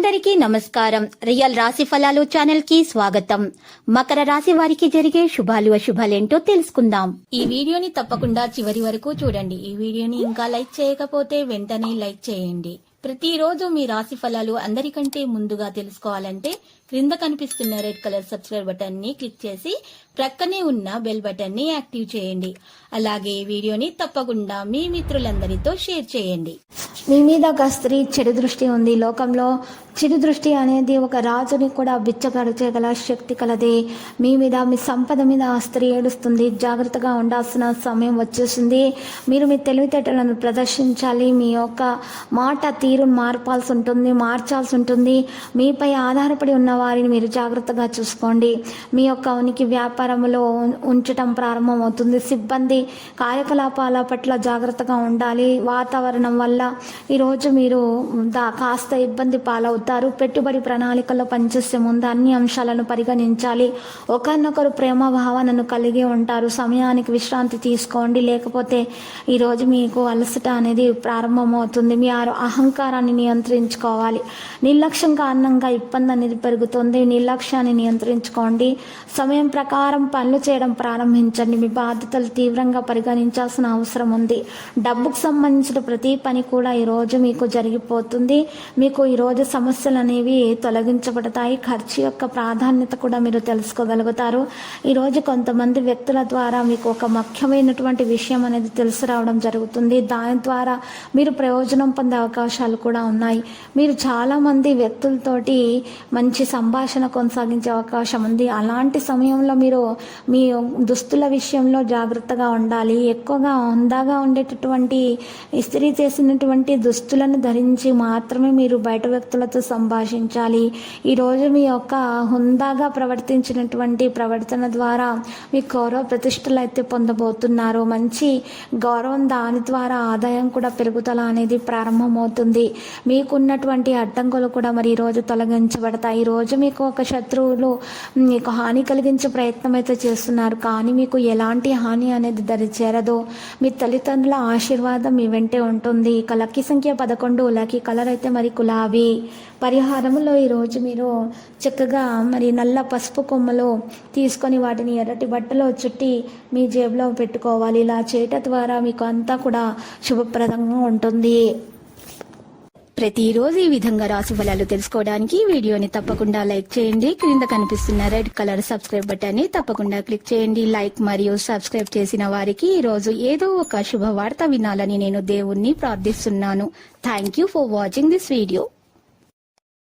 అందరికీ నమస్కారం. రియల్ రాశి ఫలాలు ఛానల్ కి స్వాగతం. మకర రాశి వారికి జరిగే శుభాలు అశుభాలేంటో తెలుసుకుందాం. ఈ వీడియోని తప్పకుండా చివరి వరకు చూడండి. ఈ వీడియోని ఇంకా లైక్ చేయకపోతే వెంటనే లైక్ చేయండి. ప్రతిరోజు మీ రాశి ఫలాలు అందరికంటే ముందుగా తెలుసుకోవాలంటే క్రింద కనిపిస్తున్న రెడ్ కలర్ సబ్స్క్రైబ్ బటన్ ని క్లిక్ చేసి ప్రక్కనే ఉన్న బెల్ బటన్ ని యాక్టివ్ చేయండి. అలాగే వీడియోని తప్పకుండా మీ మిత్రులందరితో షేర్ చేయండి. మీ మీద ఒక స్త్రీ చెడు దృష్టి ఉంది. లోకంలో చెడు దృష్టి అనేది ఒక రాజుని కూడా బిచ్చగల శక్తి కలది. మీ మీద, మీ సంపద మీద ఆ స్త్రీ ఏడుస్తుంది. జాగ్రత్తగా ఉండాల్సిన సమయం వచ్చేసింది. మీరు మీ తెలివితేటలను ప్రదర్శించాలి. మీ యొక్క మాట తీరును మార్చాల్సి ఉంటుంది. మీపై ఆధారపడి ఉన్న వారిని మీరు జాగ్రత్తగా చూసుకోండి. మీ యొక్క ఉనికి వ్యాపారంలో ఉంచటం ప్రారంభమవుతుంది. సిబ్బంది కార్యకలాపాల పట్ల జాగ్రత్తగా ఉండాలి. వాతావరణం వల్ల ఈరోజు మీరు కాస్త ఇబ్బంది పాలవుతారు. పెట్టుబడి ప్రణాళికల్లో పనిచేసే ముందు అన్ని అంశాలను పరిగణించాలి. ఒకరినొకరు ప్రేమ భావనను కలిగి ఉంటారు. సమయానికి విశ్రాంతి తీసుకోండి, లేకపోతే ఈరోజు మీకు అలసట అనేది ప్రారంభమవుతుంది. మీ అహంకారాన్ని నియంత్రించుకోవాలి. నిర్లక్ష్యం కారణంగా ఇబ్బంది అనేది పెరుగుతుంది. నిర్లక్ష్యాన్ని నియంత్రించుకోండి. సమయం ప్రకారం పనులు చేయడం ప్రారంభించండి. మీ బాధ్యతలు తీవ్రంగా పరిగణించాల్సిన అవసరం ఉంది. డబ్బుకు సంబంధించిన ప్రతి పని కూడా ఈరోజు మీకు జరిగిపోతుంది. మీకు ఈరోజు సమస్యలు అనేవి తొలగించబడతాయి. ఖర్చు యొక్క ప్రాధాన్యత కూడా మీరు తెలుసుకోగలుగుతారు. ఈరోజు కొంతమంది వ్యక్తుల ద్వారా మీకు ఒక ముఖ్యమైనటువంటి విషయం అనేది తెలిసి రావడం జరుగుతుంది. దాని ద్వారా మీరు ప్రయోజనం పొందే అవకాశాలు కూడా ఉన్నాయి. మీరు చాలామంది వ్యక్తులతోటి మంచి సంభాషణ కొనసాగించే అవకాశం ఉంది. అలాంటి సమయంలో మీరు మీ దుస్తుల విషయంలో జాగ్రత్తగా ఉండాలి. ఎక్కువగా హుందాగా ఉండేటటువంటి ఇస్త్రీ చేసినటువంటి దుస్తులను ధరించి మాత్రమే మీరు బయట వ్యక్తులతో సంభాషించాలి. ఈరోజు మీ యొక్క హుందాగా ప్రవర్తించినటువంటి ప్రవర్తన ద్వారా మీ గౌరవ ప్రతిష్టలు అయితే పొందబోతున్నారు. మంచి గౌరవం, దాని ద్వారా ఆదాయం కూడా పెరుగుదల అనేది ప్రారంభమవుతుంది. మీకున్నటువంటి అడ్డంకులు కూడా మరి ఈరోజు తొలగించబడతాయి. ఈరోజు మీకు ఒక శత్రువులు మీకు హాని కలిగించే ప్రయత్నం అయితే చేస్తున్నారు, కానీ మీకు ఎలాంటి హాని అనేది దరిచేరదు. మీ తల్లిదండ్రుల ఆశీర్వాదం మీ వెంటే ఉంటుంది. ఇక లక్కీ సంఖ్య 11, లక్కీ కలర్ అయితే మరి గులాబీ. పరిహారంలో ఈరోజు మీరు చక్కగా మరి నల్ల పసుపు కొమ్మలు తీసుకొని వాటిని ఎర్రటి బట్టలో చుట్టి మీ జేబులో పెట్టుకోవాలి. ఇలా చేయటం ద్వారా మీకు అంతా కూడా శుభప్రదంగా ఉంటుంది. ప్రతిరోజు ఈ విధంగా రాశి ఫలాలు తెలుసుకోవడానికి వీడియోని తప్పకుండా లైక్ చేయండి. క్రింద కనిపిస్తున్న రెడ్ కలర్ సబ్స్క్రైబ్ బటన్ ని తప్పకుండా క్లిక్ చేయండి. లైక్ మరియు సబ్స్క్రైబ్ చేసిన వారికి ఈ రోజు ఏదో ఒక శుభవార్త వినాలని నేను దేవుణ్ణి ప్రార్థిస్తున్నాను. Thank you for watching this video.